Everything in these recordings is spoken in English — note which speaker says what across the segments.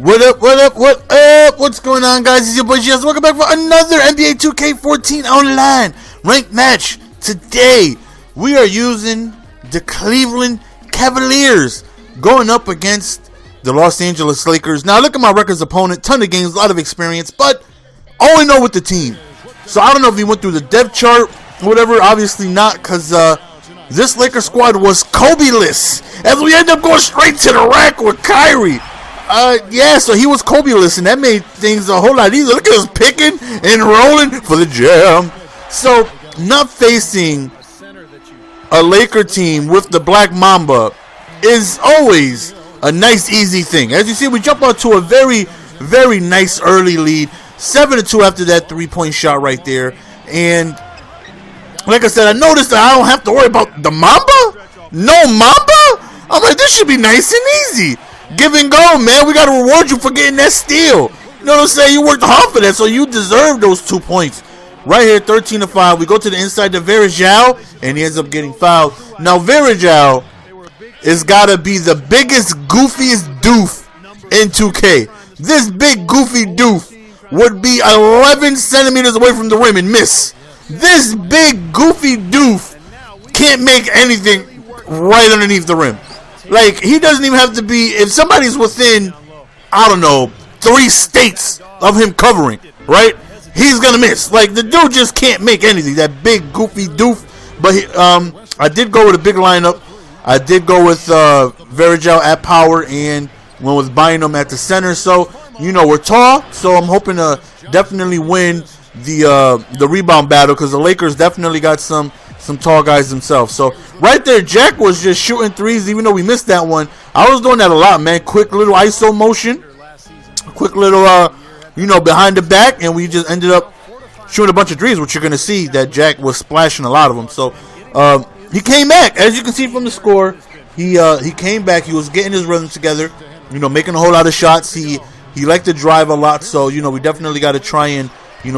Speaker 1: What up, what up, what up? What's going on, guys? It's your boy Jess. Welcome back for another NBA2k14 online ranked match. Today, we are using the Cleveland Cavaliers going up against the Los Angeles Lakers. Now, look at my records opponent. Ton of games, a lot of experience, but only know with the team. So, I don't know if he went through the depth chart, whatever. Obviously not, because this Lakers squad was Kobe-less. As we end up going straight to the rack with KYRIE. Yeah, so he was Kobe-less, and that made things a whole lot easier. Look at us picking and rolling for the jam. So, not facing a Laker team with the Black Mamba is always a nice, easy thing. As you see, we jump out to a very, very nice early lead. 7-2 after that three-point shot right there. And, like I said, I noticed that I don't have to worry about the Mamba. No Mamba? I'm like, this should be nice and easy. Give and go, man. We got to reward you for getting that steal. You know what I'm saying? You worked hard for that, so you deserve those 2 points. Right here, 13-5. We go to the inside to Virgil, and he ends up getting fouled. Now, Virgil has got to be the biggest, goofiest doof in 2K. This big, goofy doof would be 11 centimeters away from the rim and miss. This big, goofy doof can't make anything right underneath the rim. Like, he doesn't even have to be, if somebody's within, I don't know, 3 states of him covering, right? He's going to miss. Like, the dude just can't make anything, that big, goofy doof. But he, I did go with a big lineup. I did go with Virgil at power and went with Bynum at the center. So, you know, we're tall, so I'm hoping to definitely win the rebound battle because the Lakers definitely got some tall guys themselves. So right there, Jack was just shooting threes, even though we missed that one. I was doing that a lot, man. Quick little ISO motion, quick little behind the back, and we just ended up shooting a bunch of threes, which you're gonna see that Jack was splashing a lot of them. So he came back, as you can see from the score. He came back. He was getting his rhythm together, making a whole lot of shots. He liked to drive a lot, so we definitely got to try and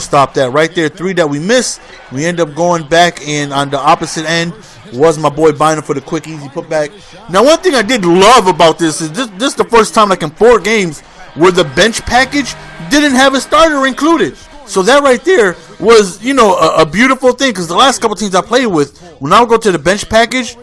Speaker 1: stop that. Right there, 3 that we missed. We end up going back, and on the opposite end was my boy Bynum for the quick, easy putback. Now, one thing I did love about this is this is the first time, like in 4 games, where the bench package didn't have a starter included. So that right there was, a beautiful thing, because the last couple teams I played with, when I would go to the bench package,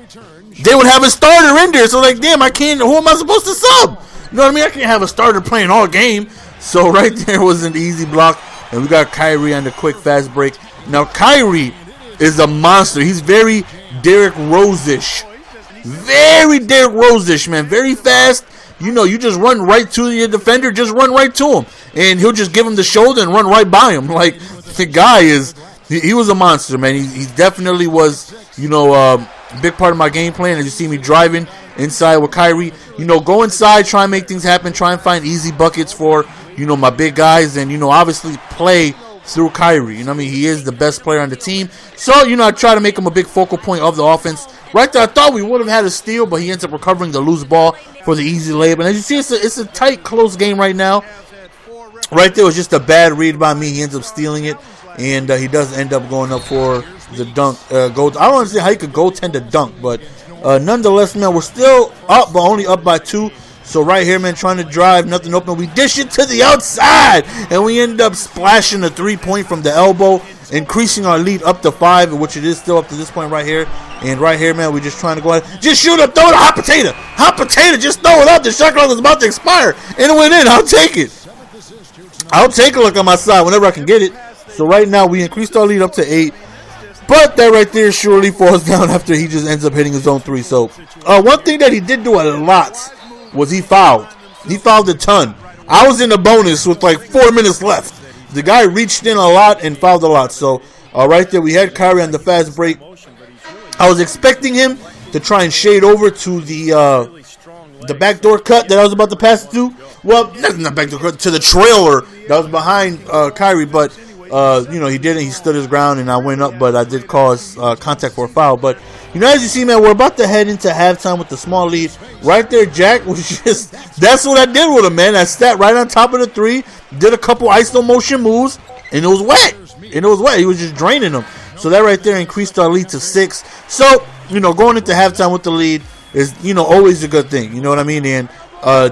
Speaker 1: they would have a starter in there. So, like, damn, I can't, who am I supposed to sub? You know what I mean? I can't have a starter playing all game. So right there was an easy block. And we got KYRIE on the quick fast break. Now, KYRIE is a monster. He's very Derrick Rose-ish. Very Derrick Rose-ish, man. Very fast. You just run right to your defender. Just run right to him. And he'll just give him the shoulder and run right by him. Like, the guy is, he was a monster, man. He definitely was, a big part of my game plan. As you see me driving inside with KYRIE. Go inside, try and make things happen. Try and find easy buckets for my big guys, and obviously play through KYRIE. I mean, he is the best player on the team. So, I try to make him a big focal point of the offense. Right there, I thought we would have had a steal, but he ends up recovering the loose ball for the easy layup. And as you see, it's a tight, close game right now. Right there was just a bad read by me. He ends up stealing it, and he does end up going up for the dunk. I don't understand how you could goaltend a dunk, but nonetheless, man, we're still up, but only up by 2. So right here, man, trying to drive, nothing open. We dish it to the outside, and we end up splashing a 3-point from the elbow, increasing our lead up to 5, which it is still up to this point right here. And right here, man, we're just trying to go ahead. Just shoot up, throw it, hot potato. Hot potato, just throw it up. The shot clock is about to expire, and it went in. I'll take it. I'll take a look on my side whenever I can get it. So right now, we increased our lead up to 8. But that right there surely falls down after he just ends up hitting his own 3. So one thing that he did do a lot was he fouled. He fouled a ton. I was in the bonus with like 4 minutes left. The guy reached in a lot and fouled a lot. So right there, we had KYRIE on the fast break. I was expecting him to try and shade over to the backdoor cut that I was about to pass it to. Well, not backdoor cut, to the trailer that was behind KYRIE. But he didn't. He stood his ground, and I went up, but I did cause contact for a foul. But, as you see, man, we're about to head into halftime with the small lead. Right there, Jack was just, that's what I did with him, man. I sat right on top of the 3, did a couple ISO motion moves, and it was wet. He was just draining them. So that right there increased our lead to 6. So, going into halftime with the lead is, always a good thing. You know what I mean? And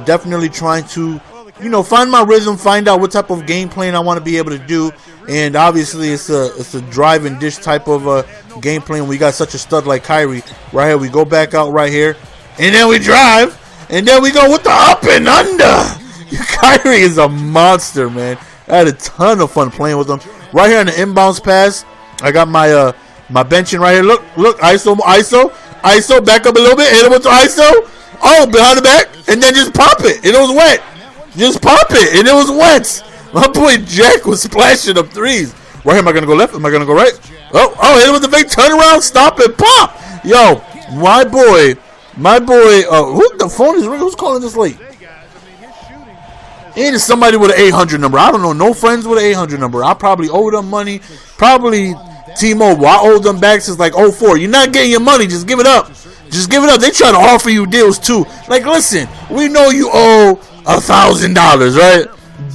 Speaker 1: definitely trying to you know, find my rhythm, find out what type of game plan I want to be able to do. And obviously it's a drive and dish type of game plan. We got such a stud like KYRIE right here. We go back out right here, and then we drive, and then we go with the up and under. KYRIE is a monster, man. I had a ton of fun playing with him. Right here on the inbounds pass, I got my my benching right here. Look, ISO, back up a little bit, hit him with the ISO. Oh, behind the back, and then just pop it, and it was wet. Just pop it, and it was wet. My boy Jack was splashing up threes. Right here, am I gonna go left? Am I gonna go right? Oh, hit him with the big turnaround, stop and pop. Yo, my boy, who the phone is ringing? Who's calling this late? And it's somebody with an 800 number. I don't know, no friends with an 800 number. I probably owe them money. Probably T-Mobile. I owe them back since like 04. You're not getting your money. Just give it up. Just give it up. They try to offer you deals too. Like, listen, we know you owe $1,000, right?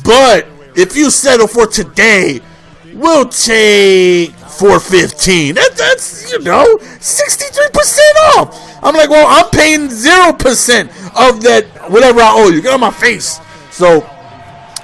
Speaker 1: But if you settle for today, we'll take $415. That's 63% off. I'm like, well, I'm paying 0% of that whatever I owe you. Get on my face. So,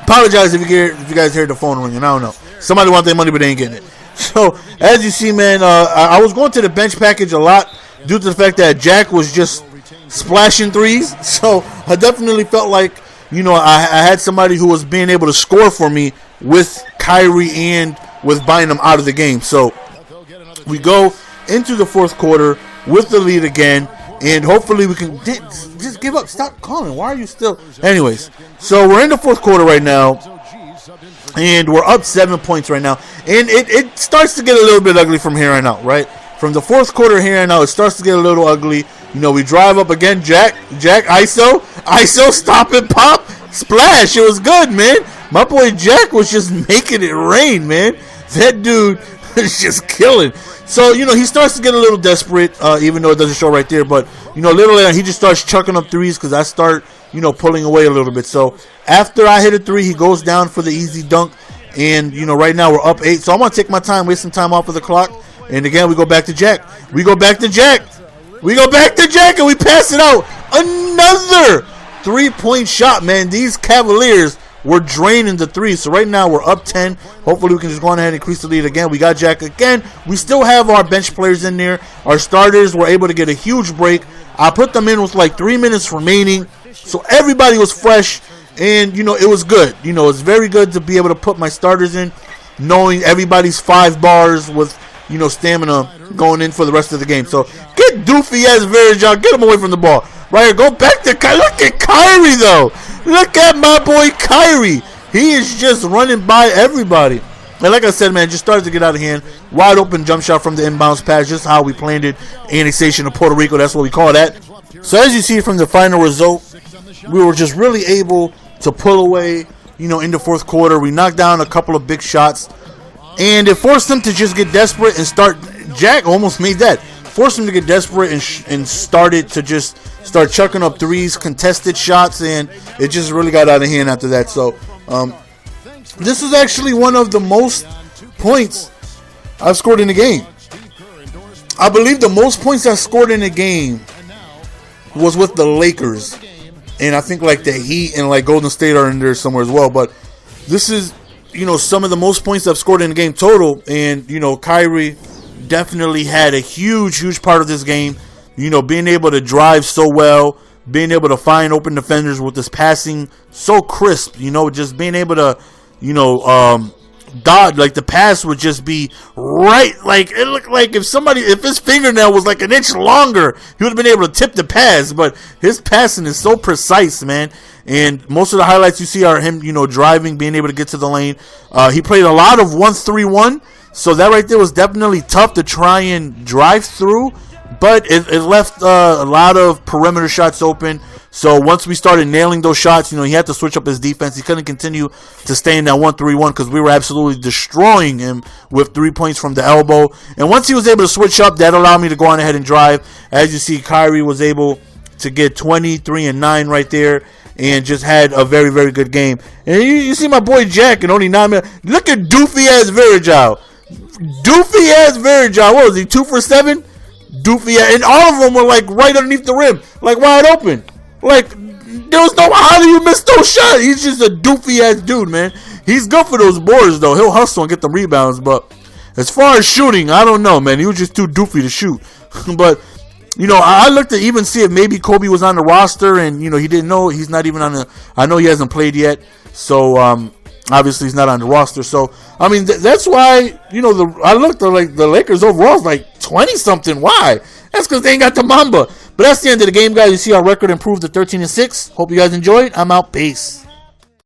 Speaker 1: apologize if you guys hear the phone ringing. I don't know. Somebody want their money, but they ain't getting it. So, as you see, man, I was going to the bench package a lot due to the fact that Jack was just splashing threes. So, I definitely felt like, I had somebody who was being able to score for me with KYRIE and with buying them out of the game. So, we go into the fourth quarter with the lead again. And hopefully we can just give up. Stop calling. Why are you still? Anyways, so we're in the fourth quarter right now. And we're up 7 points right now. And it starts to get a little bit ugly from here on out, right? From the fourth quarter here on out, it starts to get a little ugly. We drive up again. Jack, ISO, stop and pop, splash. It was good, man. My boy Jack was just making it rain, man. That dude is just killing. So, he starts to get a little desperate, even though it doesn't show right there. But, literally, he just starts chucking up threes because I start, pulling away a little bit. So, after I hit a three, he goes down for the easy dunk. And, right now we're up 8. So, I'm going to take my time, waste some time off of the clock. And, again, we go back to Jack. And we pass it out. Another 3-point shot, man. These Cavaliers were draining the three. So right now we're up 10. Hopefully we can just go on ahead and increase the lead again. We got Jack again. We still have our bench players in there. Our starters were able to get a huge break. I put them in with like 3 minutes remaining. So everybody was fresh. And, it was good. It's very good to be able to put my starters in, knowing everybody's 5 bars with, stamina going in for the rest of the game. So get doofy ass Verjao. Get him away from the ball. Right here. Go back to look at KYRIE though. Look at my boy KYRIE. He is just running by everybody. And like I said, man, just started to get out of hand. Wide open jump shot from the inbounds pass. Just how we planned it. Annexation of Puerto Rico. That's what we call that. So as you see from the final result, we were just really able to pull away, in the fourth quarter. We knocked down a couple of big shots. And it forced them to just get desperate and start. Jack almost made that. Forced him to get desperate and started to just start chucking up threes, contested shots, and it just really got out of hand after that. So this is actually one of the most points I've scored in the game. I believe the most points I scored in the game was with the Lakers. And I think like the Heat and like Golden State are in there somewhere as well. But this is, some of the most points I've scored in the game total. And, KYRIE definitely had a huge part of this game. Being able to drive so well, being able to find open defenders with this passing so crisp, just being able to, dodge, like the pass would just be right. Like it looked like if his fingernail was like an inch longer, he would have been able to tip the pass. But his passing is so precise, man. And most of the highlights you see are him, driving, being able to get to the lane. He played a lot of 1-3-1. So that right there was definitely tough to try and drive through. But it left a lot of perimeter shots open. So once we started nailing those shots, he had to switch up his defense. He couldn't continue to stay in that 1-3-1 because we were absolutely destroying him with 3 points from the elbow. And once he was able to switch up, that allowed me to go on ahead and drive. As you see, KYRIE was able to get 23 and 9 right there and just had a very good game. And you see my boy Jack in only 9 minutes. Look at doofy ass Verjao. What was he, 2 for 7? Doofy, and all of them were like right underneath the rim, like wide open. Like, dude, there was no, how do you miss those shots? He's just a doofy ass dude, man. He's good for those boards though. He'll hustle and get the rebounds, but as far as shooting, I don't know, man. He was just too doofy to shoot. But you know, I looked to even see if maybe Kobe was on the roster, and you know, he didn't know. He's not even on the. I know he hasn't played yet, so obviously he's not on the roster. So I mean, that's why, you know, I looked like the Lakers overall is like 20 something. Why? That's because they ain't got the Mamba. But that's the end of the game, guys. You see our record improved to 13-6. Hope you guys enjoyed. I'm out. Peace.